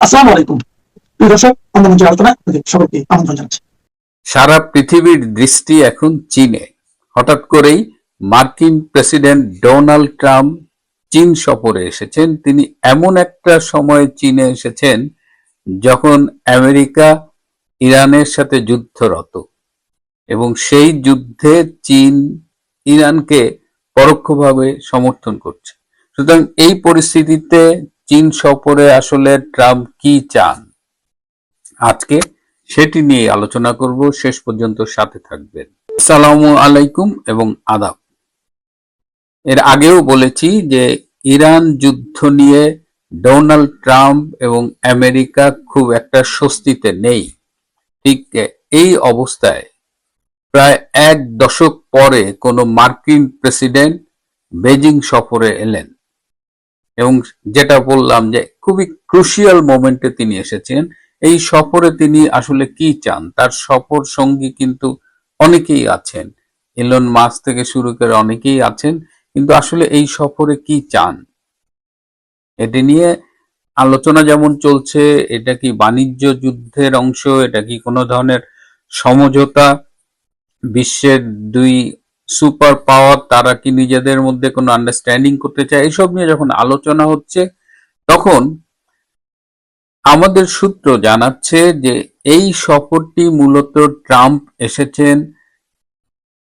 আসসালামু আলাইকুম প্রিয় দর্শক, অন্ধমঞ্চের আলোচনায় সবাইকে আমন্ত্রণ জানাচ্ছি। সারা পৃথিবীর দৃষ্টি এখন চীনে। হঠাৎ করেই মার্কিন প্রেসিডেন্ট ডোনাল্ড ট্রাম্প চীন সফরে এসেছেন। তিনি এমন একটা সময়ে চীনে এসেছেন যখন আমেরিকা ইরানের সাথে যুদ্ধরত, এবং সেই যুদ্ধে চীন ইরানকে পরোক্ষভাবে সমর্থন করছে। সুতরাং এই পরিস্থিতিতে চীন সফরে আসলে ট্রাম্প কি চান, আজকে সেটি নিয়ে আলোচনা করব। শেষ পর্যন্ত সাথে থাকবেন। আসসালামু আলাইকুম এবং আদাব। এর আগেও বলেছি যে ইরান যুদ্ধ নিয়ে ডোনাল্ড ট্রাম্প এবং আমেরিকা খুব একটা স্বস্তিতে নেই। ঠিক এই অবস্থায় প্রায় এক দশক পরে কোনো মার্কিন প্রেসিডেন্ট বেজিং সফরে এলেন, এবং যেটা বললাম যে খুবই ক্রুশিয়াল মোমেন্টে তিনি এসেছেন। এই সফরে তিনি আসলে কি চান, তার সফর সঙ্গী কিন্তু অনেকেই আছেন, এলন মাস্ক থেকে শুরু করে অনেকেই আছেন, কিন্তু আসলে এই সফরে কি চান এটি নিয়ে আলোচনা যেমন চলছে। এটা কি বাণিজ্য যুদ্ধের অংশ, এটা কি কোনো ধরনের সমঝোতা, বিশ্বের দুই সুপার পাওয়ার তারা কি নিজেদের মধ্যে কোনো আন্ডারস্ট্যান্ডিং করতে চায়, এইসব নিয়ে যখন আলোচনা হচ্ছে তখন আমাদের সূত্র জানাচ্ছে যে এই সফরটি মূলত ট্রাম্প এসেছেন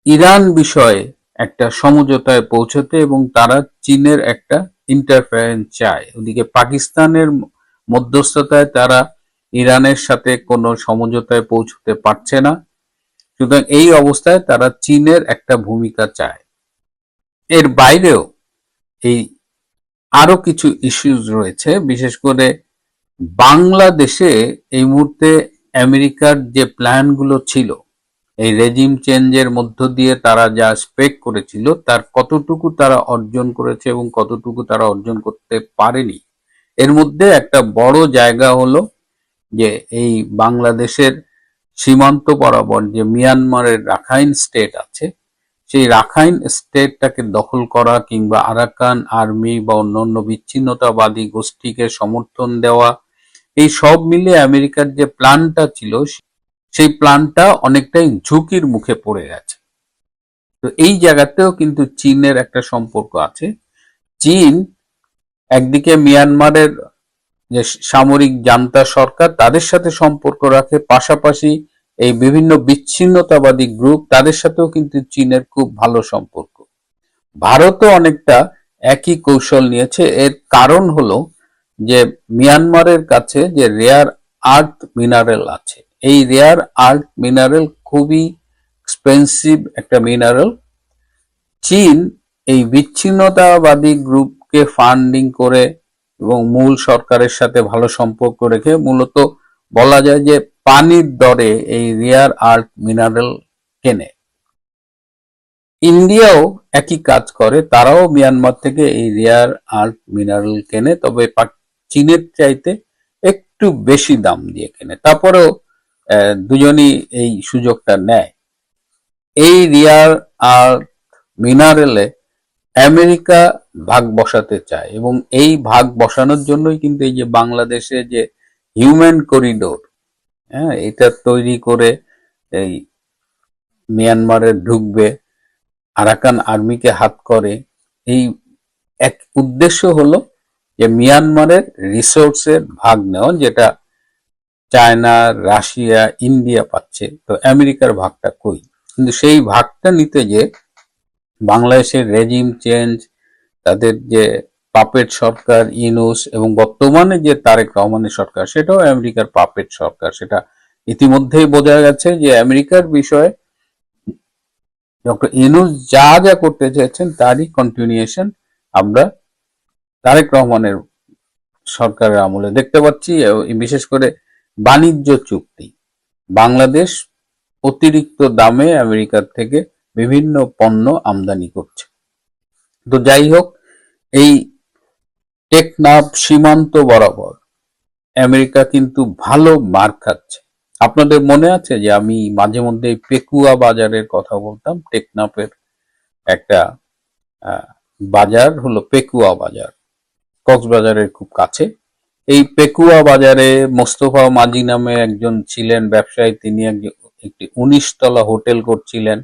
ইরান বিষয়ে একটা সমঝোতায় পৌঁছতে, এবং তারা চীনের একটা ইন্টারফারেন্স চায়। ওদিকে পাকিস্তানের মধ্যস্থতায় তারা ইরানের সাথে কোনো সমঝোতায় পৌঁছতে পারছে না। সুতরাং এই অবস্থায় তারা চীনের একটা ভূমিকা চায়। এর বাইরেও এই আরো কিছু ইস্যুজ রয়েছে, বিশেষ করে বাংলাদেশে এই মুহূর্তে আমেরিকার যে প্ল্যানগুলো ছিল, এই রেজিম চেঞ্জের মধ্য দিয়ে তারা যা স্পেক করেছিল তার কতটুকু তারা অর্জন করেছে এবং কতটুকু তারা অর্জন করতে পারেনি। এর মধ্যে একটা বড় জায়গা হলো যে এই বাংলাদেশের সীমান্ত বরাবর যে মিয়ানমারের রাখাইন স্টেট আছে, সেই রাখাইন স্টেটটাকে দখল করা কিংবা আরাকান আর্মি বা অন্যান্য বিচ্ছিন্নতাবাদী গোষ্ঠীকে সমর্থন দেওয়া, এই সব মিলে আমেরিকার যে প্ল্যানটা ছিল সেই প্ল্যানটা অনেকটাই ঝুঁকির মুখে পড়ে গেছে। তো এই জায়গাতেও কিন্তু চীনের একটা সম্পর্ক আছে। চীন একদিকে মিয়ানমারের যে সামরিক জান্তা সরকার তাদের সাথে সম্পর্ক রাখে, পাশাপাশি এই বিভিন্ন বিচ্ছিন্নতাবাদী গ্রুপ তাদের সাথেও কিন্তু চীনের খুব ভালো সম্পর্ক। ভারতও অনেকটা একই কৌশল নিয়েছে। এর কারণ হলো যে মিয়ানমারের কাছে যে রেয়ার আর্থ মিনারেল আছে, এই রেয়ার আর্থ মিনারেল খুবই এক্সপেন্সিভ একটা মিনারেল। চীন এই বিচ্ছিন্নতাবাদী গ্রুপকে ফান্ডিং করে এবং মূল সরকারের সাথে ভালো সম্পর্ক রেখে মূলত বলা যায় যে পানির দরে এই রেয়ার আর্থ মিনারেল কেনে। ইন্ডিয়াও একই কাজ করে, তারাও মিয়ানমার থেকে এই রেয়ার আর্থ মিনারেল কেনে, তবে চীনের চাইতে একটু বেশি দাম দিয়ে কেনে। তারপরেও দুজনই এই সুযোগটা নেয়। এই রেয়ার আর্থ মিনারেলে আমেরিকা ভাগ বসাতে চায়, এবং এই ভাগ বসানোর জন্যই কিন্তু এই যে বাংলাদেশে যে হিউম্যান করিডোর, হ্যাঁ, এটা তৈরি করে এই মিয়ানমারে ঢুকবে, আরাকান আর্মিকে হাত করে। এই এক উদ্দেশ্য হলো যে মিয়ানমারের রিসোর্সের ভাগ নেওয়া, যেটা চায়না, রাশিয়া, ইন্ডিয়া পাচ্ছে, তো আমেরিকার ভাগটা কই। কিন্তু সেই ভাগটা নিতে যে বাংলাদেশের রেজিম চেঞ্জ, তাদের যে পাপেট সরকার ইউনূস, এবং বর্তমানে যে তারেক রহমানের সরকার, সেটাও আমেরিকার পাপেট সরকার। সেটা ইতিমধ্যেই বোঝা গেছে যে আমেরিকার বিষয়ে ডক্টর ইউনূস যা যা করতে চেয়েছেন তারই কন্টিনিউশন আমরা তারেক রহমানের সরকারের আমলে দেখতে পাচ্ছি। বিশেষ করে বাণিজ্য চুক্তি, বাংলাদেশ অতিরিক্ত দামে আমেরিকার থেকে বিভিন্ন পণ্য আমদানি করছে। তো যাই হোক, এই টেকনাফ সীমান্ত বরাবর আমেরিকা কিন্তু ভালো মার খাচ্ছে। আপনাদের মনে আছে যে আমি মাঝে মধ্যে পেকুয়া বাজারের কথা বলতাম। টেকনাফের একটা বাজার হলো পেকুয়া বাজার, কক্সবাজারের খুব কাছে। এই পেকুয়া বাজারে মোস্তফা মাঝি নামে একজন ছিলেন ব্যবসায়ী, তিনি একটি 19 তলা হোটেল করছিলেন।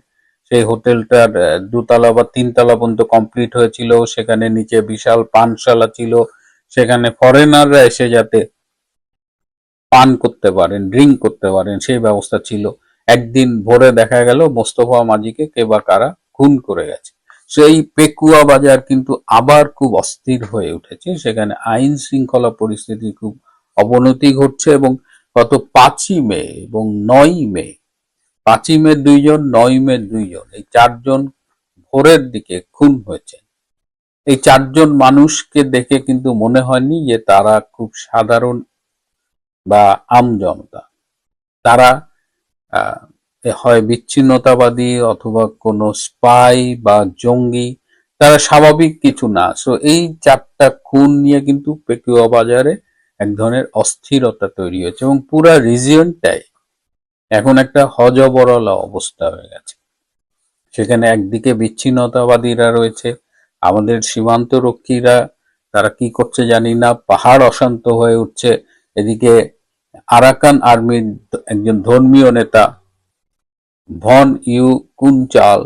সেই হোটেলটার দোতলা বা তিনতলা পর্যন্ত কমপ্লিট হয়েছিল। সেখানে নিচে বিশাল পানশালা ছিল, সেখানে ফরেনাররা এসে যাতে পান করতে পারেন, ড্রিঙ্ক করতে পারেন, সেই ব্যবস্থা ছিল। একদিন ভোরে দেখা গেল মোস্তফা মাঝিকে কে বা কারা খুন করে গেছে। সেই পেকুয়া বাজার কিন্তু আবার খুব অস্থির হয়ে উঠেছে, সেখানে আইন শৃঙ্খলা পরিস্থিতি খুব অবনতি ঘটছে। এবং গত 5ই মে এবং 9ই মে, 5ই মে 2 জন, 9ই মে 2 জন, এই 4 জন ভোরের দিকে খুন হয়েছে। এই 4 জন মানুষকে দেখে কিন্তু মনে হয়নি যে তারা খুব সাধারণ বা আমজনতা। তারা হয় বিচ্ছিন্নতাবাদী অথবা কোনো স্পাই বা জঙ্গি, তারা স্বাভাবিক কিছু না। সো এই 4টা খুন নিয়ে কিন্তু পেকুয়া বাজারে এক ধরনের অস্থিরতা তৈরি হয়েছে এবং পুরা রিজিয়নটাই এখন একটা হযবরল অবস্থা হয়ে গেছে। সেখানে একদিকে বিচ্ছিন্নতাবাদীরা রয়েছে, আমাদের সীমান্ত রক্ষীরা তারা কি করছে জানি না, পাহাড় অশান্ত হয়ে উঠছে। এদিকে আরাকান আর্মির একজন ধর্মীয় নেতা ভন ইউ কুনচাল,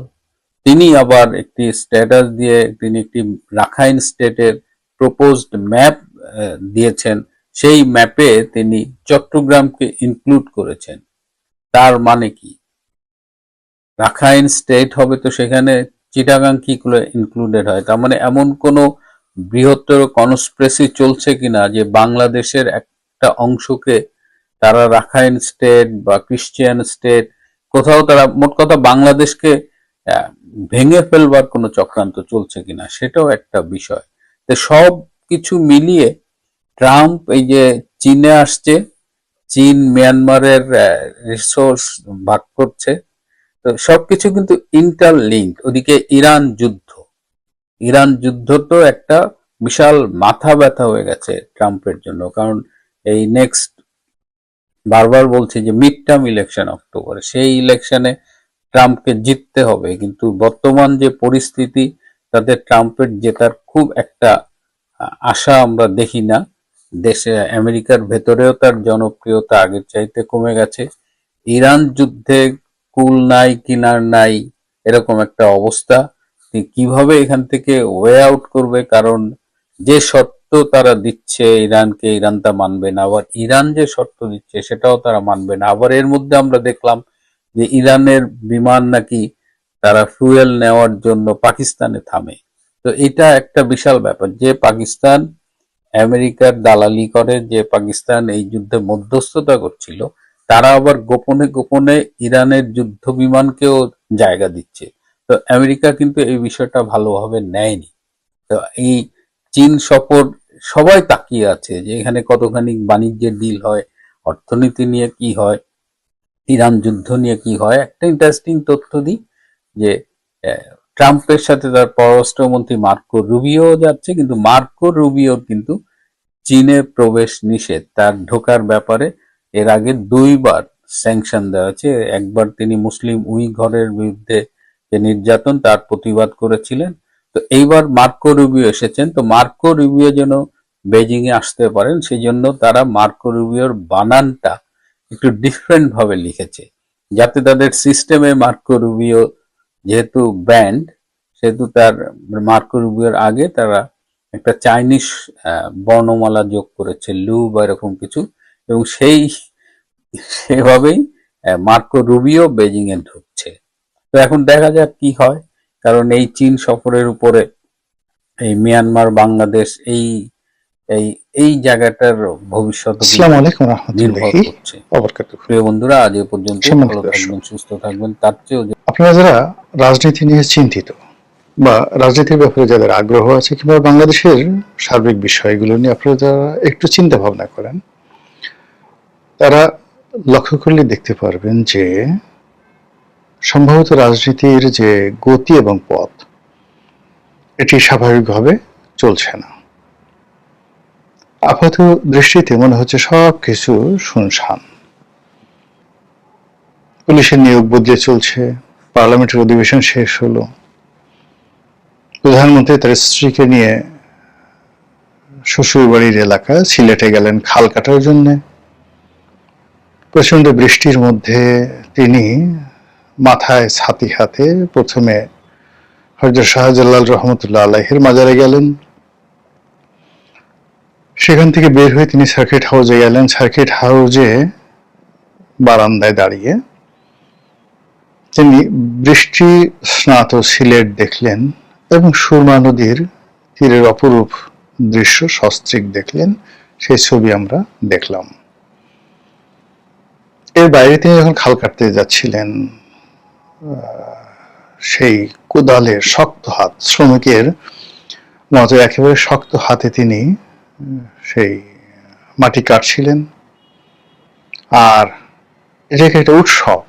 তিনি আবার একটি স্ট্যাটাস দিয়ে তিনি একটি রাখাইন স্টেটের প্রপোজড ম্যাপ দিয়েছেন। সেই ম্যাপে তিনি চট্টগ্রামকে ইনক্লুড করেছেন। তার মানে কি? রাখাইন স্টেট হবে তো সেখানে চিটাগাং কি করে ইনক্লুডেড হয়? তার মানে এমন কোনো বৃহত্তর কনস্পিরেসি চলছে কিনা যে বাংলাদেশের একটা অংশকে তারা রাখাইন স্টেট বা ক্রিশ্চিয়ান স্টেট, কোথাও তারা, মোট কথা বাংলাদেশকে ভেঙে ফেলবার কোনো চক্রান্ত চলছে কিনা, সেটাও একটা বিষয়। তো সব কিছু মিলিয়ে ট্রাম্প এই যে চীনে আসছে, চীন মিয়ানমারের রিসোর্স ভাগ করছে, তো সবকিছু কিন্তু ইন্টারলিঙ্ক। ওদিকে ইরান যুদ্ধ তো একটা বিশাল মাথা ব্যথা হয়ে গেছে ট্রাম্পের জন্য, কারণ এই নেক্সট, বারবার বলছি যে মিড টার্ম ইলেকশন অক্টোবরে, সেই ইলেকশনে ট্রাম্পকে জিততে হবে। কিন্তু বর্তমান যে পরিস্থিতি, তাতে ট্রাম্পের জেতার খুব একটা আশা আমরা দেখি না। দেশে আমেরিকার ভেতরেও তার জনপ্রিয়তা আগের চাইতে কমে গেছে। ইরান যুদ্ধে কুল নাই কিনার নাই, এরকম একটা অবস্থা। কিভাবে এখান থেকে ওয়ে আউট করবে, কারণ যে শর্ত তারা দিচ্ছে ইরানকে, ইরান তা মানবে না। আবার ইরান যে শর্ত দিচ্ছে সেটাও তারা মানবে না। আবার এর মধ্যে আমরা দেখলাম যে ইরানের বিমান নাকি তারা ফুয়েল নেওয়ার জন্য পাকিস্তানে থামে। তো এটা একটা বিশাল ব্যাপার যে পাকিস্তান আমেরিকার দালালি করে, যে পাকিস্তান এই যুদ্ধে মধ্যস্থতা করছিল, তারা আবার গোপনে গোপনে ইরানের যুদ্ধ বিমানকেও জায়গা দিচ্ছে। তো আমেরিকা কিন্তু এই বিষয়টা ভালোভাবে নেয়নি। তো এই চীন সফর সবাই তাকিয়ে আছে যে এখানে কতখানি বাণিজ্যের ডিল হয়, অর্থনীতি নিয়ে কি হয়, ইরান যুদ্ধ নিয়ে কি হয়। একটা ইন্টারেস্টিং তথ্য দিই যে ট্রাম্পের সাথে তার পররাষ্ট্রমন্ত্রী মার্কো রুবিও যাচ্ছে, কিন্তু মার্কো রুবিওর কিন্তু চীনে প্রবেশ নিষেধ, তার ঢোকার ব্যাপারে এর আগে 2বার স্যাংশন দেওয়া হয়েছে। একবার তিনি মুসলিম উইঘরের বিরুদ্ধে যে নির্যাতন, তার প্রতিবাদ করেছিলেন। তো এইবার মার্কো রুবিও এসেছেন। তো মার্কো রুবিও যেন বেজিং এ আসতে পারেন, সেই জন্য তারা মার্কো রুবিওর বানানটা একটু ডিফারেন্ট ভাবে লিখেছে, যাতে তাদের সিস্টেমে মার্কো রুবিও যেহেতু ব্যান্ড, সেহেতু তার মার্কো রুবিওর আগে তারা একটা চাইনিজ বর্ণমালা যোগ করেছে, লু বা এরকম কিছু, এবং সেভাবেই মার্কো রুবিও বেজিং এ ঢুকছে। তো এখন দেখা যাক কি হয়, কারণ এই চীন সফরের উপরে এই মিয়ানমার, বাংলাদেশ, এই এই এই জায়গাটার ভবিষ্যৎ আসসালামু আলাইকুম নির্ভর রহমতুল্লাহি করছে। ওয়াবারাকাতুহু। প্রিয় বন্ধুরা, আজ এ পর্যন্ত। সম্মানিত ভালো দর্শক, থাকবেন, সুস্থ থাকবেন। তার চেয়েও আপনারা যারা রাজনীতি নিয়ে চিন্তিত বা রাজনীতির ব্যাপারে যাদের আগ্রহ আছে কিংবা বাংলাদেশের সার্বিক বিষয়গুলো নিয়ে আপনারা যারা একটু চিন্তা ভাবনা করেন, তারা লক্ষ্য করলে দেখতে পারবেন যে সম্ভবত রাজনীতির যে গতি এবং পথ, এটি স্বাভাবিকভাবে চলছে না। আপাত দৃষ্টিতে মনে হচ্ছে সবকিছু শুনশান। পুলিশের নিয়োগ বদলে চলছে, পার্লামেন্টের অধিবেশন শেষ হলো, প্রধানমন্ত্রী তার স্ত্রীকে নিয়ে শ্বশুরবাড়ির এলাকা সিলেটে গেলেন খাল কাটার জন্য। প্রচন্ড বৃষ্টির মধ্যে তিনি মাথায় ছাতি হাতে প্রথমে হযরত শাহজালাল রহমতুল্লাহ আলাইহির মাজারে গেলেন। সেখান থেকে বের হয়ে তিনি সার্কিট হাউসে গেলেন। সার্কিট হাউসে বারান্দায় দাঁড়িয়ে তিনি বৃষ্টি স্নাত সিলেট দেখলেন এবং সুরমা নদীর তীরের অপরূপ দৃশ্য সস্ত্রীক দেখলেন। সেই ছবি আমরা দেখলাম। এর বাইরে তিনি যখন খাল কাটতে যাচ্ছিলেন, সেই কোদালের শক্ত হাত, শ্রমিকের মতো একেবারে শক্ত হাতে তিনি সেই মাটি কাটছিলেন। আর এটাকে একটা উৎসব,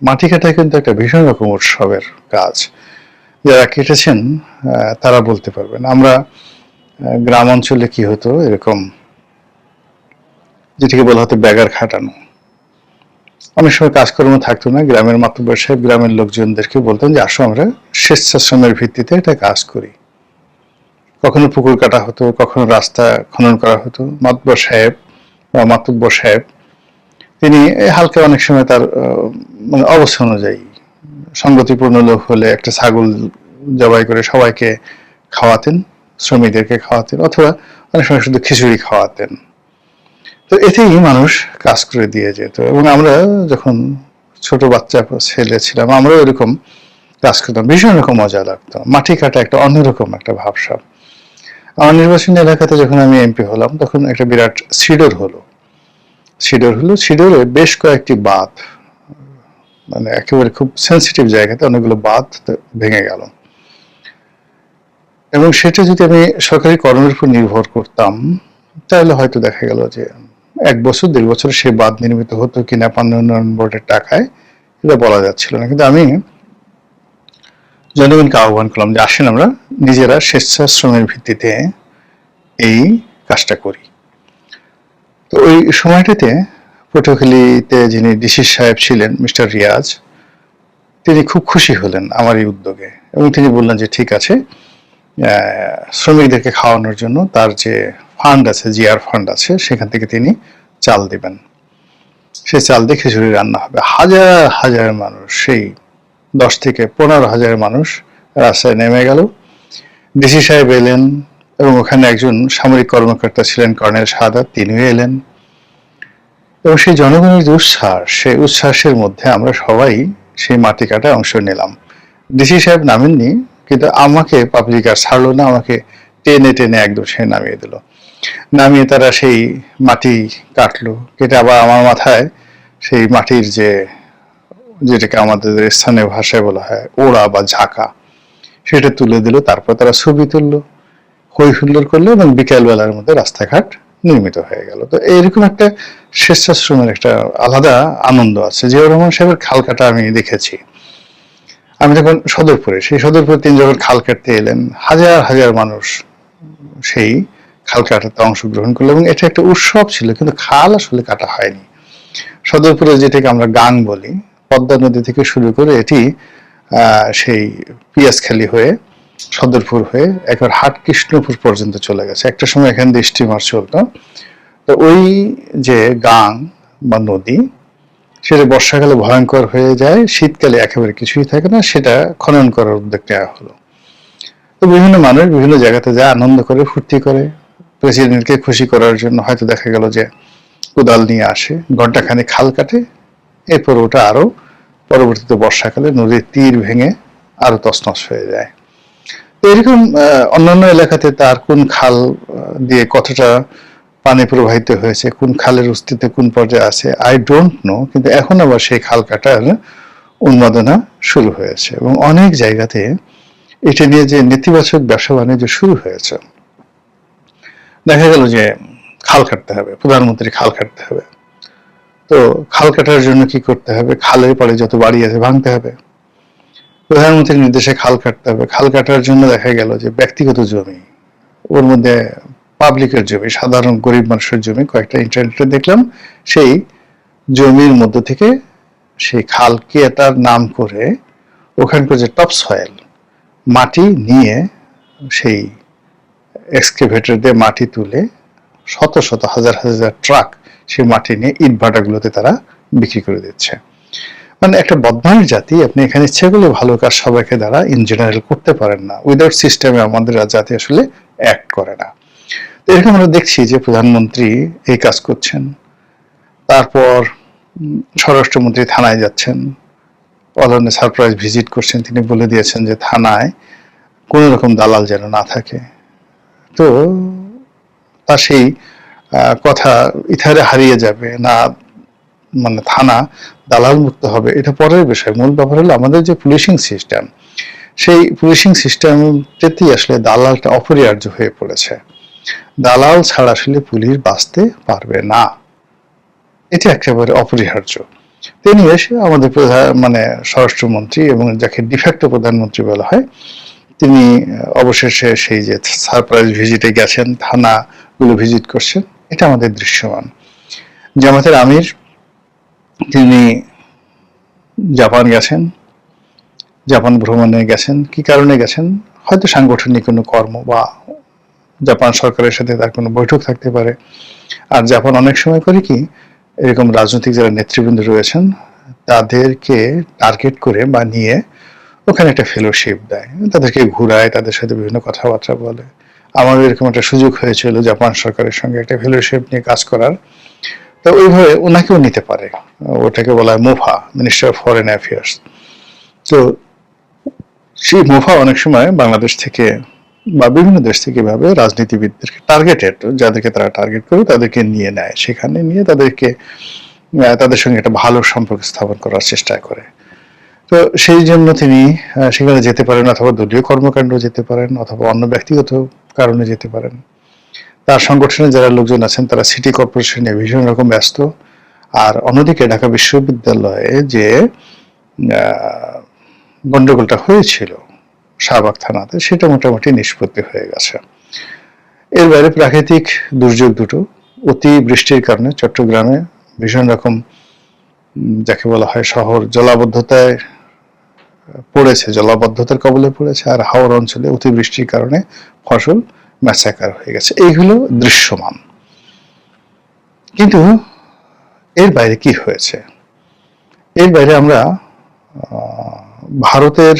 মাটি কাটা কিন্তু একটা ভীষণ রকম উৎসবের কাজ। যারা কেটেছেন তারা বলতে পারবেন। আমরা গ্রাম অঞ্চলে কি হতো, এরকম যেটাকে বলা হতো ব্যাগার খাটানো, অনেক সময় কাজকর্ম থাকতো না, গ্রামের মাতব্বর সাহেব গ্রামের লোকজনদেরকে বলতেন যে আসো আমরা স্বেচ্ছাশ্রমের ভিত্তিতে এটা কাজ করি। কখনো পুকুর কাটা হতো, কখনো রাস্তা খনন করা হতো। মাতব্বর সাহেব বা মাতব্বর সাহেব তিনি হালকা অনেক সময় তার মানে অবস্থা অনুযায়ী সঙ্গতিপূর্ণ লোক হলে একটা ছাগল জবাই করে সবাইকে খাওয়াতেন, শ্রমিকদেরকে খাওয়াতেন, অথবা অনেক সময় শুধু খিচুড়ি খাওয়াতেন। তো এতেই মানুষ কাজ করে দিয়ে যেত। এবং আমরা যখন ছোট বাচ্চা ছেলে ছিলাম, আমরাও এরকম কাজ করতাম, ভীষণ রকম মজা লাগতো। মাটি কাটা একটা অন্যরকম একটা ভাবসাব। আমার নির্বাচনী এলাকাতে যখন আমি এমপি হলাম, তখন একটা বিরাট সিডর হলো। সিডরে বেশ কয়েকটি বাঁধ, মানে একেবারে খুব সেন্সিটিভ জায়গাতে অনেকগুলো বাঁধ ভেঙে গেল। এবং সেটা যদি আমি সরকারি কর্মের উপর নির্ভর করতাম, তাহলে হয়তো দেখা গেল যে 1 বছর 1.5 বছর সে বাঁধ নির্মিত হতো কিনা পানি উন্নয়ন বোর্ডের টাকায়, এটা বলা যাচ্ছিল না। কিন্তু আমি জনগণকে আহ্বান করলাম যে আসেন আমরা নিজেরা স্বেচ্ছাশ্রমের ভিত্তিতে এই কাজটা করি। তো ওই সময়টাতে পটুয়াখালীতে যিনি ডিসি সাহেব ছিলেন, মিস্টার রিয়াজ, তিনি খুব খুশি হলেন আমার এই উদ্যোগে এবং তিনি বললেন যে ঠিক আছে, শ্রমিকদেরকে খাওয়ানোর জন্য তার যে ফান্ড আছে, জিআর ফান্ড আছে, সেখান থেকে তিনি চাল দিবেন। সেই চাল দিয়ে খিচুড়ি রান্না হবে। হাজার হাজার মানুষ, সেই 10 থেকে 15,000 মানুষ রাস্তায় নেমে গেল। ডিসি সাহেব এলেন এবং ওখানে একজন সামরিক কর্মকর্তা ছিলেন, কর্নেল শাহাদাত, তিনিও এলেন। এবং সেই জনগণের যে উচ্ছ্বাস, সেই উচ্ছ্বাসের মধ্যে আমরা সবাই সেই মাটি কাটায় অংশ নিলাম। ডিসি সাহেব নামেননি, কিন্তু আমাকে পাবলিক আর ছাড়লো না, আমাকে টেনে টেনে একদম সে নামিয়ে দিল। নামিয়ে তারা সেই মাটি কাটলো, কেটে আবার আমার মাথায় সেই মাটির যেটাকে আমাদের স্থানীয় ভাষায় বলা হয় ওড়া বা ঝাঁকা, সেটা তুলে দিল। তারপর তারা ছবি তুললো, হই হুল্লোড় করলো এবং বিকেলবেলার মধ্যে রাস্তাঘাট নির্মিত হয়ে গেল। তো এইরকম একটা স্বেচ্ছাশ্রমের একটা আলাদা আনন্দ আছে। জিয়াউর রহমান সাহেবের খাল কাটা আমি দেখেছি। আমি যখন সদরপুরে, সেই সদরপুরে তিনি যখন খাল কাটতে এলেন, হাজার হাজার মানুষ সেই খাল কাটাতে অংশগ্রহণ করলো এবং এটা একটা উৎসব ছিল। কিন্তু খাল আসলে কাটা হয়নি। সদরপুরে যেটাকে আমরা গাং বলি, পদ্মা নদী থেকে শুরু করে এটি সেই পিয়াজখালী হয়ে সদরপুর হয়ে একবার হাট কৃষ্ণপুর পর্যন্ত চলে গেছে। একটা সময় এখান দিয়ে স্টিমার চলতো। তো ওই যে গাং বা নদী, সেটা বর্ষাকালে ভয়ঙ্কর হয়ে যায়, শীতকালে একেবারে কিছুই থাকে না, সেটা খনন করার উদ্যোগ নেওয়া হলো। তো বিভিন্ন মানুষ বিভিন্ন জায়গাতে যায়, আনন্দ করে, ফুর্তি করে। প্রেসিডেন্টকে খুশি করার জন্য হয়তো দেখা গেল যে কোদাল নিয়ে আসে, ঘন্টাখানেক খাল কাটে, এরপর ওটা আরো পরবর্তীতে বর্ষাকালে নদীর তীর ভেঙে আরো তছনছ হয়ে যায়। তো এরকম অন্যান্য এলাকাতে তার কোন খাল দিয়ে কতটা পানি প্রবাহিত হয়েছে, কোন খালের অস্তিত্ব কোন পর্যায়ে আছে, আই ডোন্ট নো। কিন্তু এখন আবার সেই খাল কাটার উন্মাদনা শুরু হয়েছে এবং অনেক জায়গাতে এটা নিয়ে যে নেতিবাচক ব্যবসা বাণিজ্য শুরু হয়েছে। দেখা গেল যে খাল কাটতে হবে, প্রধানমন্ত্রী খাল কাটতে হবে। তো খাল কাটার জন্য কি করতে হবে? খালের পরে যত বাড়ি আছে ভাঙতে হবে। প্রধানমন্ত্রীর নির্দেশে খাল কাটতে হবে। খাল কাটার জন্য দেখা গেল যে ব্যক্তিগত জমি, ওর মধ্যে পাবলিকের জমি, সাধারণ গরিব মানুষের জমি, কয়েকটা ইন্টারনেটে দেখলাম, সেই জমির মধ্য থেকে সেই খাল কেটার নাম করে ওখানকার যে টপ সয়েল মাটি নিয়ে সেই এক্সকেভেটর দিয়ে মাটি তুলে শত শত হাজার হাজার ট্রাক সেই মাটি নিয়ে ইট ভাটাগুলোতে তারা বিক্রি করে দিচ্ছে। মানে একটা বদমাইশ জাতি, আপনি এখানে ইচ্ছে করলে ভালো কাজ সবাইকে দ্বারা ইন জেনারেল করতে পারেন না। উইদাউট সিস্টেমে আমাদের জাতি আসলে অ্যাক্ট করে না। তো এরকম আমরা দেখছি যে প্রধানমন্ত্রী এই কাজ করছেন, তারপর স্বরাষ্ট্রমন্ত্রী থানায় যাচ্ছেন, অদরণে সারপ্রাইজ ভিজিট করছেন, তিনি বলে দিয়েছেন যে থানায় কোনো রকম দালাল যেন না থাকে। তো তার সেই কথা ইথারে হারিয়ে যাবে না, মানে থানা দালাল মুক্ত হবে, এটা পরের বিষয়। মূল ব্যাপার হলো আমাদের যে পুলিশিং সিস্টেম, সেই পুলিশিং সিস্টেমটাতেই আসলে দালালটা অপরিহার্য হয়ে পড়েছে। দালাল ছাড়া আসলে পুলিশ বাঁচতে পারবে না, এটা একেবারে অপরিহার্য। তিনি এসে আমাদের মানে স্বরাষ্ট্রমন্ত্রী এবং যাকে ডিফ্যাক্টো প্রধানমন্ত্রী বলা হয়, তিনি অবশেষে সেই যে সারপ্রাইজ ভিজিটে গেছেন, থানাগুলো ভিজিট করছেন, এটা আমাদের দৃশ্যমান। জামাতের আমির তিনি জাপান গেছেন, জাপান ভ্রমণে গেছেন। কি কারণে গেছেন? হয়তো সাংগঠনিক কোনো কর্ম বা জাপান সরকারের সাথে তার কোনো বৈঠক থাকতে পারে। আর জাপান অনেক সময় করে কি, এরকম রাজনৈতিক যারা নেতৃবৃন্দ রয়েছেন তাদেরকে টার্গেট করে বা নিয়ে ওখানে একটা ফেলোশিপ দেয়, তাদেরকে ঘুরায়, তাদের সাথে বিভিন্ন কথাবার্তা বলে। আমাদের এরকম একটা সুযোগ হয়েছিল জাপান সরকারের সঙ্গে একটা ফেলোশিপ নিয়ে কাজ করার। তো ওইভাবে ওনাকেও নিতে পারে, ওটাকে বলা হয় MOFA, minister of foreign affairs. তো সেই মোফা অনেক সময় বাংলাদেশ থেকে বা বিভিন্ন দেশ থেকে এভাবে রাজনীতিবিদদেরকে টার্গেটেড, যাদেরকে তারা টার্গেট করে তাদেরকে নিয়ে নেয়, সেখানে নিয়ে তাদেরকে তাদের সঙ্গে একটা ভালো সম্পর্ক স্থাপন করার চেষ্টা করে। তো সেই জন্য তিনি সেখানে যেতে পারেন, অথবা দলীয় কর্মকাণ্ড যেতে পারেন, অথবা অন্য ব্যক্তিগত কারণে যেতে পারেন। তার সংগঠনে যারা লোকজন আছেন তারা সিটি কর্পোরেশন নিয়ে ভীষণ রকম ব্যস্ত। আর অন্যদিকে ঢাকা বিশ্ববিদ্যালয়ে যে গন্ডগোলটা হয়েছিল শাহবাগ থানাতে, সেটা মোটামুটি নিষ্পত্তি হয়ে গেছে। এর বাইরে প্রাকৃতিক দুর্যোগ দুটো, অতি বৃষ্টির কারণে চট্টগ্রামে ভীষণ রকম যাকে বলা হয় শহর জলাবদ্ধতায় পড়েছে, জলাবদ্ধতার কবলে পড়েছে। আর হাওড় অঞ্চলে অতিবৃষ্টির কারণে ফসল ম্যাসাকার হয়ে গেছে। এইগুলো দৃশ্যমান। কিন্তু এর বাইরে কি হয়েছে? এর বাইরে আমরা ভারতের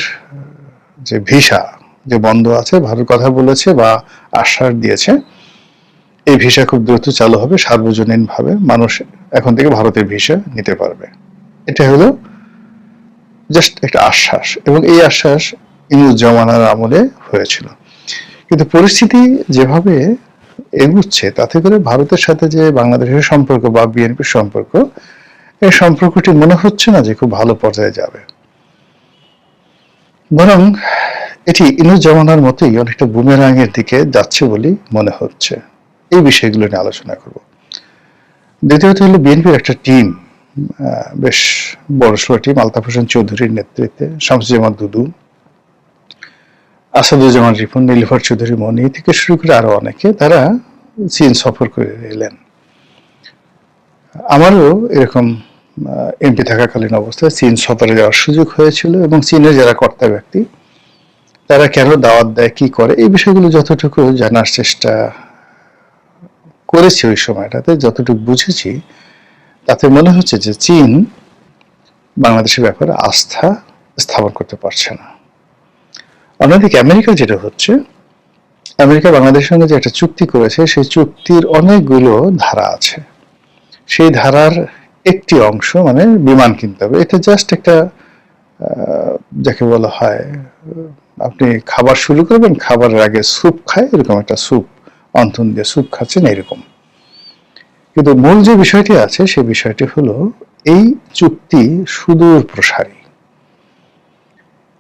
যে ভিসা যে বন্ধ আছে, ভারত কথা বলেছে বা আশ্বাস দিয়েছে এই ভিসা খুব দ্রুত চালু হবে, সার্বজনীনভাবে মানুষ এখন থেকে ভারতের ভিসা নিতে পারবে। এটা হলো জাস্ট একটা আশ্বাস, এবং এই আশ্বাস ইউনূস জামানার আমলে হয়েছিল। কিন্তু পরিস্থিতি যেভাবে এগুচ্ছে, তাতে করে ভারতের সাথে যে বাংলাদেশের সম্পর্ক বা বিএনপির সম্পর্ক, এই সম্পর্কটি মনে হচ্ছে না যে খুব ভালো পর্যায়ে যাবে, বরং এটি ইউনূস জামানার মতোই অনেকটা বুমেরাঙের দিকে যাচ্ছে বলেই মনে হচ্ছে। এই বিষয়গুলো নিয়ে আলোচনা করব। দ্বিতীয়ত হলো বিএনপির একটা টিম, বেশ বড়সড় টিম, আলতাফ হোসেন চৌধুরীর নেতৃত্বে, শামসুজ্জামান দুদু, আসাদুজ্জামান রিপন, নীলুফার চৌধুরী মনি থেকে শুরু করে আরো অনেকে, তারা চীন সফর করে এলেন। আমারও এরকম এমপি থাকাকালীন অবস্থায় চীন সফরে যাওয়ার সুযোগ হয়েছিল, এবং চীনের যারা কর্তা ব্যক্তি তারা কেন দাওয়াত দেয়, কি করে, এই বিষয়গুলো যতটুকু জানার চেষ্টা করেছি ওই সময়টাতে, যতটুকু বুঝেছি, তাতে মনে হচ্ছে যে চীন বাংলাদেশের ব্যাপারে আস্থা স্থাপন করতে পারছে না। অন্যদিকে আমেরিকা যেটা হচ্ছে, আমেরিকা বাংলাদেশের সঙ্গে যে একটা চুক্তি করেছে, সেই চুক্তির অনেকগুলো ধারা আছে। সেই ধারার একটি অংশ মানে বিমান কিনতে হবে, এটা জাস্ট একটা যাকে বলা হয় আপনি খাবার শুরু করবেন, খাবারের আগে স্যুপ খায়, এরকম একটা স্যুপ অন্থন দিয়ে স্যুপ খাচ্ছেন এরকম। কিন্তু মূল যে বিষয়টি আছে, সেই বিষয়টি হলো এই চুক্তি সুদূর প্রসারী।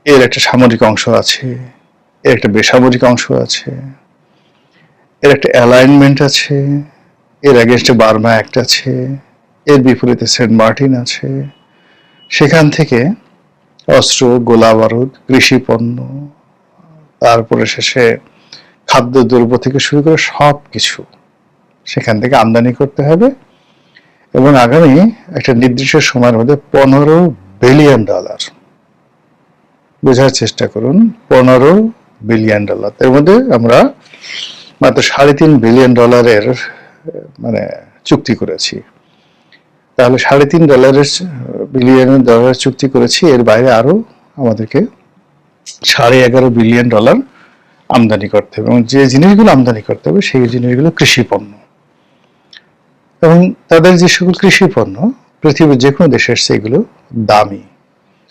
এর একটা সামরিক অংশ আছে, এর একটা বেসামরিক অংশ আছে, এর একটা অ্যালাইনমেন্ট আছে, এর এগেনস্টে বার্মা অ্যাক্ট আছে, এর বিপরীতে সেন্ট মার্টিন আছে। সেখান থেকে অস্ত্র, গোলা বারুদ, কৃষি পণ্য, তারপরে শেষে খাদ্যদ্রব্য থেকে শুরু করে সব কিছু সেখান থেকে আমদানি করতে হবে, এবং আগামী একটা নির্দিষ্ট সময়ের মধ্যে $15 বিলিয়ন, বোঝার চেষ্টা করুন, $15 বিলিয়ন। এর মধ্যে আমরা মাত্র $3.5 বিলিয়ন মানে চুক্তি করেছি। তাহলে $3.5 বিলিয়ন চুক্তি করেছি, এর বাইরে আরো আমাদেরকে $11.5 বিলিয়ন আমদানি করতে হবে, এবং যে জিনিসগুলো আমদানি করতে হবে সেই জিনিসগুলো কৃষি পণ্য, এবং তাদের যে সকল কৃষি পণ্য পৃথিবীর যে কোনো দেশে এসছে এগুলো দামি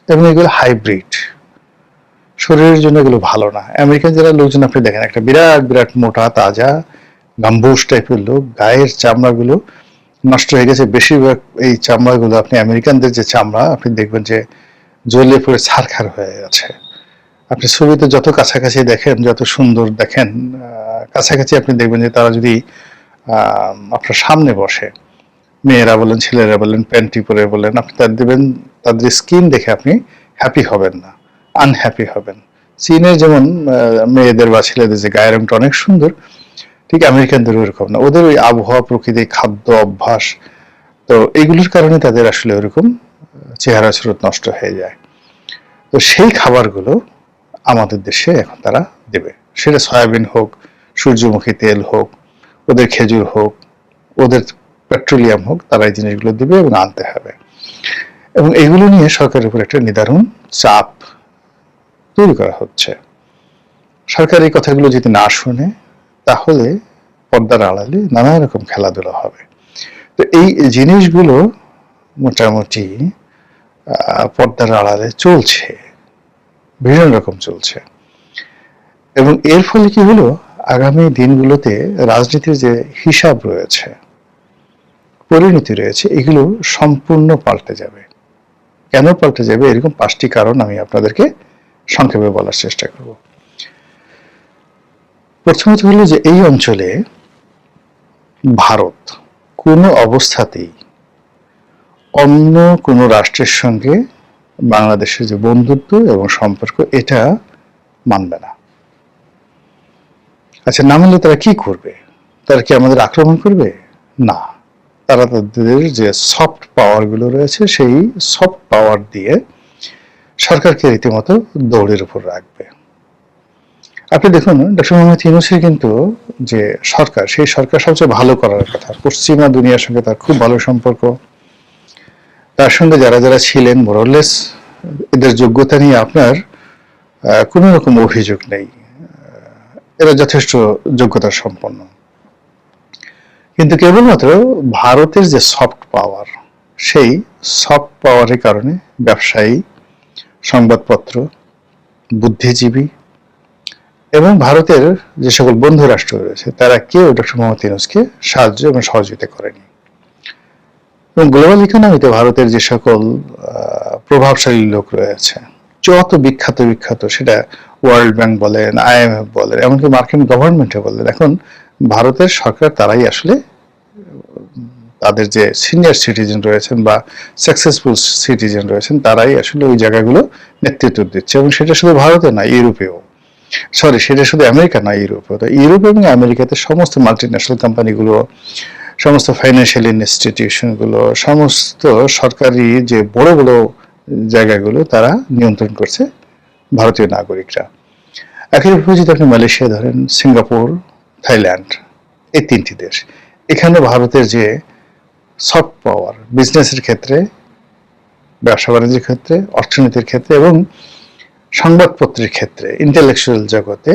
এবং এগুলো হাইব্রিড, শরীরের জন্য এগুলো ভালো না। আমেরিকান যারা লোকজন আপনি দেখেন, একটা বিরাট বিরাট মোটা তাজা গাম্বুস টাইপের লোক, গায়ের চামড়াগুলো নষ্ট হয়ে গেছে। বেশিরভাগ এই চামড়াগুলো আপনি আমেরিকানদের যে চামড়া আপনি দেখবেন যে জ্বলে পড়ে ছারখার হয়ে গেছে। আপনি ছবিতে যত কাছাকাছি দেখেন, যত সুন্দর দেখেন, কাছাকাছি আপনি দেখবেন যে তারা যদি আপনার সামনে বসে, মেয়েরা বলেন ছেলেরা বলেন প্যান্টি পরে বলেন, আপনি তাদের দেবেন, তাদের স্কিন দেখে আপনি হ্যাপি হবেন না, আনহ্যাপি হবেন। চীনের যেমন মেয়েদের বা ছেলেদের যে গায়ের রংটা অনেক সুন্দর, ঠিক আমেরিকানদের ওরকম না। ওদের ওই আবহাওয়া, প্রকৃতি, খাদ্য অভ্যাস, তো এগুলোর কারণে তাদের আসলে ওরকম চেহারা সুরত নষ্ট হয়ে যায়। তো সেই খাবারগুলো আমাদের দেশে এখন তারা দেবে, সেটা সয়াবিন হোক, সূর্যমুখী তেল হোক, ওদের খেজুর হোক, ওদের পেট্রোলিয়াম হোক, তারা এই জিনিসগুলো দিবে এবং আনতে হবে। এবং এগুলো নিয়ে সরকারের উপর একটা নিদারুণ চাপ তৈরি করা হচ্ছে। সরকার এই কথাগুলো যদি না শুনে, তাহলে পর্দার আড়ালে নানা রকম খেলাধুলা হবে। তো এই জিনিসগুলো মোটামুটি পর্দার আড়ালে চলছে, ভীষণ রকম চলছে। এবং এর ফলে কি হলো, আগামী দিনগুলোতে রাজনীতির যে হিসাব রয়েছে, পরিণতি রয়েছে, এগুলো সম্পূর্ণ পাল্টে যাবে। কেন পাল্টে যাবে, এরকম 5টি কারণ আমি আপনাদেরকে সংক্ষেপে বলার চেষ্টা করব। প্রথমত হলো যে এই অঞ্চলে ভারত কোনো অবস্থাতেই অন্য কোনো রাষ্ট্রের সঙ্গে বাংলাদেশের যে বন্ধুত্ব এবং সম্পর্ক, এটা মানবে না। আচ্ছা, না মানলে তারা কি করবে? তারা কি আমাদের আক্রমণ করবে? না, তারা তাদের যে সফট পাওয়ার গুলো রয়েছে, সেই সফট পাওয়ার দিয়ে সরকারকে রীতিমতো দৌড়ের উপর রাখবে। আপনি দেখুন, ডক্টর মোহাম্মদ ইউনূসের কিন্তু যে সরকার, সেই সরকার সবচেয়ে ভালো করার কথা। পশ্চিমা দুনিয়ার সঙ্গে তার খুব ভালো সম্পর্ক, তার সঙ্গে যারা যারা ছিলেন মোরলেস এদের যোগ্যতা নিয়ে আপনার কোনো রকম অভিযোগ নেই, এরা যথেষ্ট যোগ্যতা সম্পন্ন। কিন্তু কেবলমাত্র ভারতের যে সফট পাওয়ার, সেই সফট পাওয়ারের কারণে ব্যবসায়ী, সংবাদপত্র, বুদ্ধিজীবী এবং ভারতের যে সকল বন্ধু রাষ্ট্র রয়েছে, তারা কেউ ডক্টর মোহাম্মদ ইউনূসকে সাহায্য এবং সহযোগিতা করেনি। এবং গ্লোবাল ইকোনমিতে ভারতের যে সকল প্রভাবশালী লোক রয়েছে, যত বিখ্যাত বিখ্যাত, সেটা ওয়ার্ল্ড ব্যাংক বলেন, IMF বলেন, এমনকি মার্কিন গভর্নমেন্টে বলেন, এখন ভারতের সরকার তারাই আসলে তাদের যে সিনিয়র সিটিজেন রয়েছেন বা সাকসেসফুল সিটিজেন রয়েছেন, তারাই আসলে ওই জায়গাগুলো নেতৃত্ব দিচ্ছে। এবং সেটা শুধু ভারতে না, ইউরোপেও, সেটা শুধু আমেরিকা না, ইউরোপেও। তো ইউরোপ এবং আমেরিকাতে সমস্ত মাল্টিন্যাশনাল কোম্পানিগুলো, সমস্ত ফাইন্যান্সিয়াল ইনস্টিটিউশনগুলো, সমস্ত সরকারি যে বড় বড় জায়গাগুলো তারা নিয়ন্ত্রণ করছে ভারতীয় নাগরিকরা। একইভাবে যদি আপনি মালয়েশিয়া ধরেন, সিঙ্গাপুর, থাইল্যান্ড, এই 3টি দেশ, এখানে ভারতের যে সফট পাওয়ার বিজনেসের ক্ষেত্রে, ব্যবসা বাণিজ্যের ক্ষেত্রে, অর্থনীতির ক্ষেত্রে এবং সংবাদপত্রের ক্ষেত্রে, ইন্টেলেকচুয়াল জগতে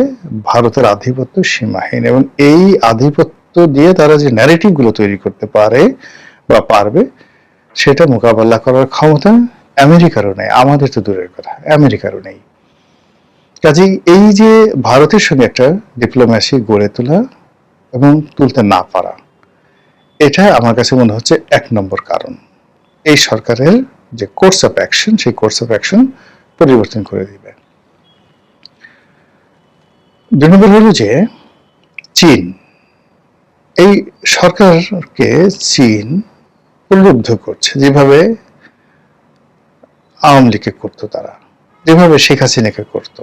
ভারতের আধিপত্য সীমাহীন। এবং এই আধিপত্য দিয়ে তারা যে ন্যারেটিভগুলো তৈরি করতে পারে বা পারবে, সেটা মোকাবেলা করার ক্ষমতা আমেরিকারও নেই, আমাদের তো দূরের কথা, আমেরিকারও নেই। কাজেই এই যে ভারতের সঙ্গে একটা ডিপ্লোম্যাসি গড়ে তোলা এবং তুলতে না পারা, এটা আমার কাছে মনে হচ্ছে 1 নম্বর কারণ। এই সরকারের যে কোর্স অফ অ্যাকশন, সেই কোর্স অফ অ্যাকশন পরিবর্তন করে দিবে। 2 নম্বর হলো যে চীন, এই সরকারকে চীন প্রলুব্ধ করছে, যেভাবে আওয়ামী লীগকে করতো তারা, যেভাবে শেখ হাসিনাকে করতো।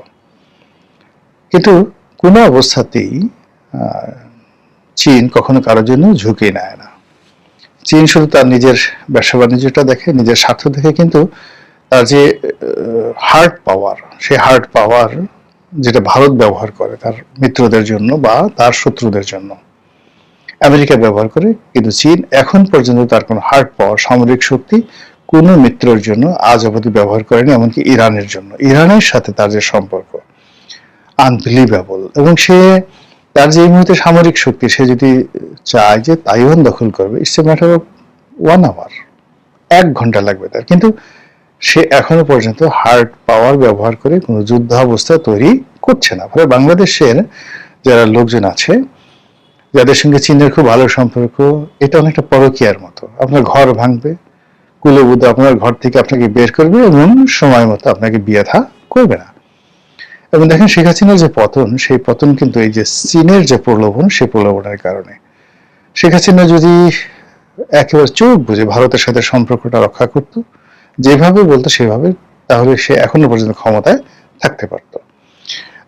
কিন্তু কোনো অবস্থাতেই চীন কখনো কারোর জন্য ঝুঁকি নেয় না। চীন শুধু তার নিজের ব্যবসা বাণিজ্যটা দেখে, নিজের স্বার্থ দেখে, কিন্তু তার যে হার্ড পাওয়ার, সেই হার্ড পাওয়ার যেটা ভারত ব্যবহার করে তার মিত্রদের জন্য বা তার শত্রুদের জন্য, আমেরিকা ব্যবহার করে, কিন্তু চীন এখন পর্যন্ত তার কোনো হার্ড পাওয়ার, সামরিক শক্তি কোনো মিত্রের জন্য আজ অবধি ব্যবহার করেনি, এমনকি ইরানের জন্য। ইরানের সাথে তার যে সম্পর্ক আনবিলিভেবল, এবং সে তার যে এই মুহূর্তে সামরিক শক্তি, সে যদি চায় যে তাইওয়ান দখল করবে, it's a matter of 1 hour, 1 ঘন্টা লাগবে তার, কিন্তু সে এখনো পর্যন্ত হার্ড পাওয়ার ব্যবহার করে কোনো যুদ্ধাবস্থা তৈরি করছে না। ফলে বাংলাদেশের যারা লোকজন আছে, যাদের সঙ্গে চীনের খুব ভালো সম্পর্ক, এটা অনেকটা পরকীয়ার মতো। আপনার ঘর ভাঙবে, কুলবুদ্ধ আপনার ঘর থেকে আপনাকে বের করবে এবং সময় মতো আপনাকে বিয়ে থা করবে না। এবং দেখেন শেখ হাসিনার যে পতন, সেই পতন কিন্তু এই যে চীনের যে প্রলোভন, সেই প্রলোভনের কারণে। শেখ হাসিনা যদি একেবারে চোখ বুঝে ভারতের সাথে সম্পর্কটা রক্ষা করত, যেভাবে বলতো সেভাবে, তাহলে সে এখনো পর্যন্ত ক্ষমতায় থাকতে পারত।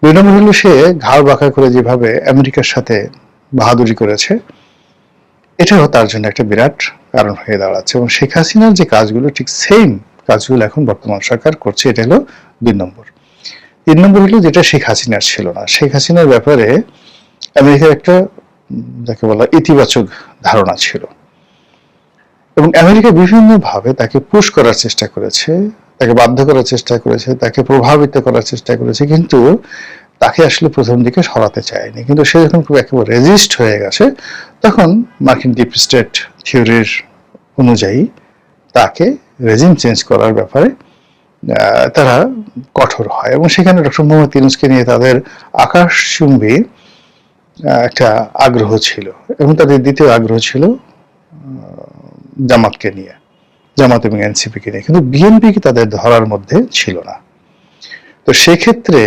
2 নম্বর হলো, সে ঘাড় বাঁকা করে যেভাবে আমেরিকার সাথে বাহাদুরি করেছে, এটাও তার জন্য একটা বিরাট কারণ হয়ে দাঁড়াচ্ছে। এবং শেখ হাসিনার যে কাজগুলো, ঠিক সেম কাজগুলো এখন বর্তমান সরকার করছে। এটা হলো 2 নম্বর। 3 নম্বর হলো, যেটা শেখ হাসিনার ছিল না, শেখ হাসিনার ব্যাপারে আমেরিকার একটা যাকে বলা ইতিবাচক ধারণা ছিল, এবং আমেরিকা বিভিন্নভাবে তাকে পুশ করার চেষ্টা করেছে, তাকে বাধ্য করার চেষ্টা করেছে, তাকে প্রভাবিত করার চেষ্টা করেছে, কিন্তু তাকে আসলে প্রথম দিকে সরাতে চায়নি। কিন্তু সে যখন খুব একেবারে রেজিস্ট হয়ে গেছে, তখন মার্কিন ডিপ স্টেট থিওরির অনুযায়ী তাকে রেজিম চেঞ্জ করার ব্যাপারে তারা কঠোর হয়, এবং সেখানে ডক্টর মোহাম্মদ ইউনূসকে নিয়ে তাদের আকাশচুম্বী একটা আগ্রহ ছিল, এবং তাদের দ্বিতীয় আগ্রহ ছিল জামাতকে নিয়ে, জামাত এবং এনসিপিকে নিয়ে, কিন্তু বিএনপিকে তাদের ধরার মধ্যে ছিল না। তো সেক্ষেত্রে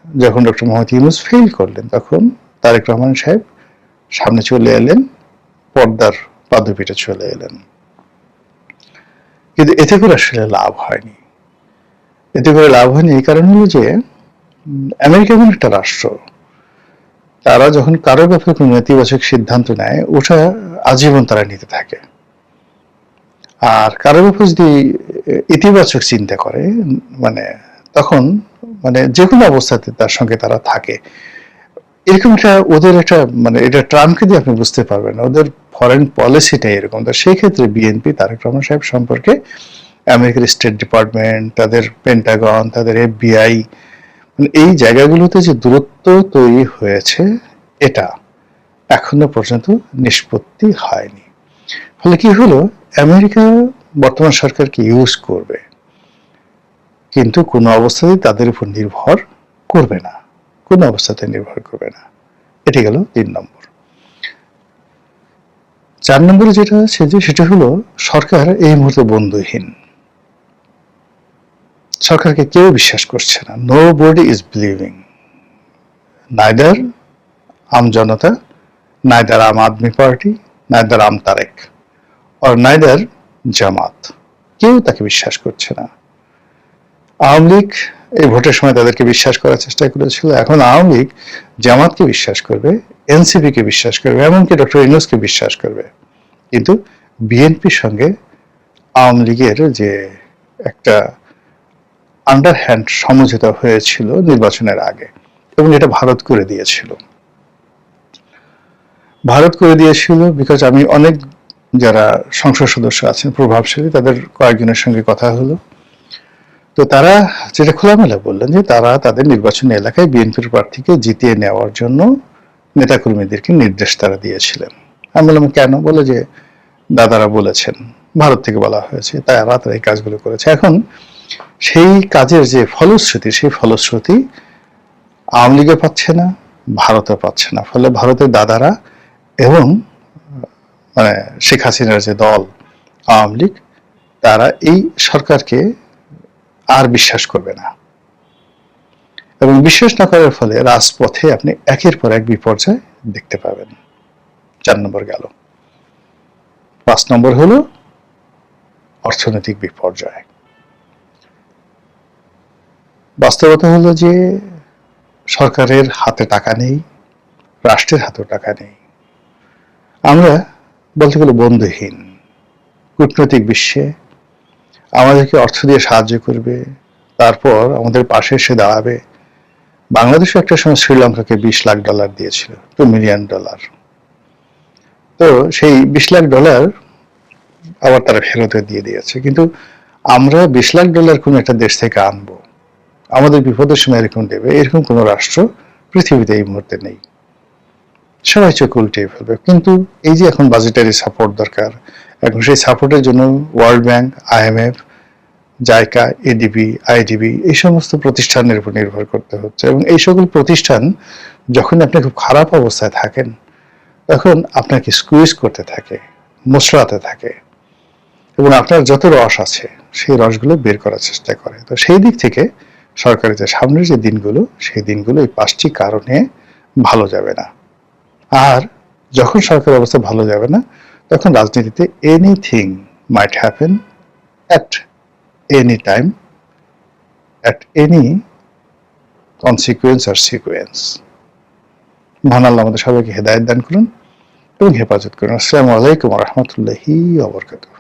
যখন ডক্টর মোহাম্মদ ইউনূস ফেল করলেন, তখন তারেক রহমান সাহেব সামনে চলে এলেন, পর্দার পাদপীঠে চলে এলেন। কিন্তু এতে করে আসলে লাভ হয়নি। এতে করে লাভ হয়নি এই কারণ হলো যে আমেরিকা এমন একটা রাষ্ট্র, তারা যখন কারোর ব্যাপারে কোনো নেতিবাচক সিদ্ধান্ত নেয়, ওটা আজীবন তারা নিতে থাকে। আর কারোর ব্যাপারে যদি ইতিবাচক চিন্তা করে, মানে তখন মানে যে কোনো অবস্থাতে তার সঙ্গে তারা থাকে। এরকম একটা ওদের একটা মানে এটা ট্রাম্পকে দিয়ে আপনি বুঝতে পারবেন, ওদের ফরেন পলিসিটাই এরকম। তো সেই ক্ষেত্রে বিএনপি তারেক রহমান সাহেব সম্পর্কে আমেরিকার স্টেট ডিপার্টমেন্ট, তাদের পেন্টাগন, তাদের এফবিআই, মানে এই জায়গাগুলোতে যে দূরত্ব তৈরি হয়েছে, এটা এখনো পর্যন্ত নিষ্পত্তি হয়নি। ফলে কি হলো, আমেরিকা বর্তমান সরকারকে ইউজ করবে, কিন্তু কোনো অবস্থাতেই তাদের উপর নির্ভর করবে না, কোনো অবস্থাতে নির্ভর করবে না। এটি গেল 3 নম্বর। 4 নম্বরে যেটা আছে যে সেটা হলো, সরকার এই মুহূর্তে বন্ধুহীন। সরকারকে কেউ বিশ্বাস করছে না। Nobody is believing, neither আম জনতা, neither Aam Aadmi party, neither আম তারেক, আর নাইদার জামাত। কেউ তাকে বিশ্বাস করছে না। আওয়ামী লীগ এই ভোটের সময় তাদেরকে বিশ্বাস করার চেষ্টা করেছিল, এখন আওয়ামী লীগ জামাতকে বিশ্বাস করবে, এনসিপিকে বিশ্বাস করবে, এমনকি ডক্টর ইউনূসকে বিশ্বাস করবে। কিন্তু বিএনপির সঙ্গে আওয়ামী লীগের যে একটা আন্ডারহ্যান্ড সমঝোতা হয়েছিল নির্বাচনের আগে, এবং এটা ভারত করে দিয়েছিল। ভারত করে দিয়েছিল বিকজ আমি অনেক যারা সংসদ সদস্য আছেন প্রভাবশালী, তাদের কয়েকজনের সঙ্গে কথা হলো, তো তারা যেটা খোলামেলা বললেন যে তারা তাদের নির্বাচনী এলাকায় বিএনপির প্রার্থীকে জিতিয়ে নেওয়ার জন্য নেতাকর্মীদেরকে নির্দেশ তারা দিয়েছিলেন। আমি বললাম কেন? বলে যে দাদারা বলেছেন, ভারত থেকে বলা হয়েছে, তাই তারা এই কাজগুলো করেছে। এখন সেই কাজের যে ফলশ্রুতি, সেই ফলশ্রুতি আওয়ামী লীগও পাচ্ছে না, ভারতও পাচ্ছে না। ফলে ভারতের দাদারা এবং মানে শেখ হাসিনার যে দল আওয়ামী লীগ, তারা এই সরকারকে আর বিশ্বাস করবে না, এবং বিশ্বাস না করার ফলে রাজপথে আপনি একের পর এক বিপর্যয় দেখতে পাবেন। 4 নম্বর গেল। 5 নম্বর হলো অর্থনৈতিক বিপর্যয়। বাস্তবতা হলো যে সরকারের হাতে টাকা নেই, রাষ্ট্রের হাতেও টাকা নেই। আমরা বলতে গেলে বন্ধুহীন। কূটনৈতিক বিশ্বে আমাদেরকে অর্থ দিয়ে সাহায্য করবে, তারপর আমাদের পাশে এসে দাঁড়াবে, বাংলাদেশও একটা সময় শ্রীলঙ্কাকে $20 লাখ দিয়েছিল, $2 মিলিয়ন। তো সেই $20 লাখ আবার তারা ফেরত দিয়ে দিয়েছে। কিন্তু আমরা $20 লাখ কোন একটা দেশ থেকে আনবো, আমাদের বিপদের সময় এরকম দেবে, এরকম কোন রাষ্ট্র পৃথিবীতে এই মুহূর্তে নেই। সবাই চোখ উল্টিয়ে ফেলবে। কিন্তু এই যে এখন বাজেটারি সাপোর্ট দরকার, এখন সেই সাপোর্টের জন্য world bank, IMF, JICA, ADB, IDB এই সমস্ত প্রতিষ্ঠানের উপর নির্ভর করতে হচ্ছে। এবং এই সকল প্রতিষ্ঠান যখন আপনি খুব খারাপ অবস্থায় থাকেন, তখন আপনাকে স্কুইজ করতে থাকে, মশলাতে থাকে, এবং আপনার যত রস আছে সেই রসগুলো বের করার চেষ্টা করে। তো সেই দিক থেকে সরকারের যে সামনের যে দিনগুলো, সেই দিনগুলো এই 5টি কারণে ভালো যাবে না। আর যখন সরকারের অবস্থা ভালো যাবে না, তখন রাজনীতিতে anything might happen at any time, at any consequence আর সিকুয়েন্স। মহান আল্লাহ আমাদের সবাইকে হেদায়েত দান করুন এবং হেফাজত করুন। আসসালামু আলাইকুম ওয়া রাহমাতুল্লাহি ওয়া বারাকাতুহু।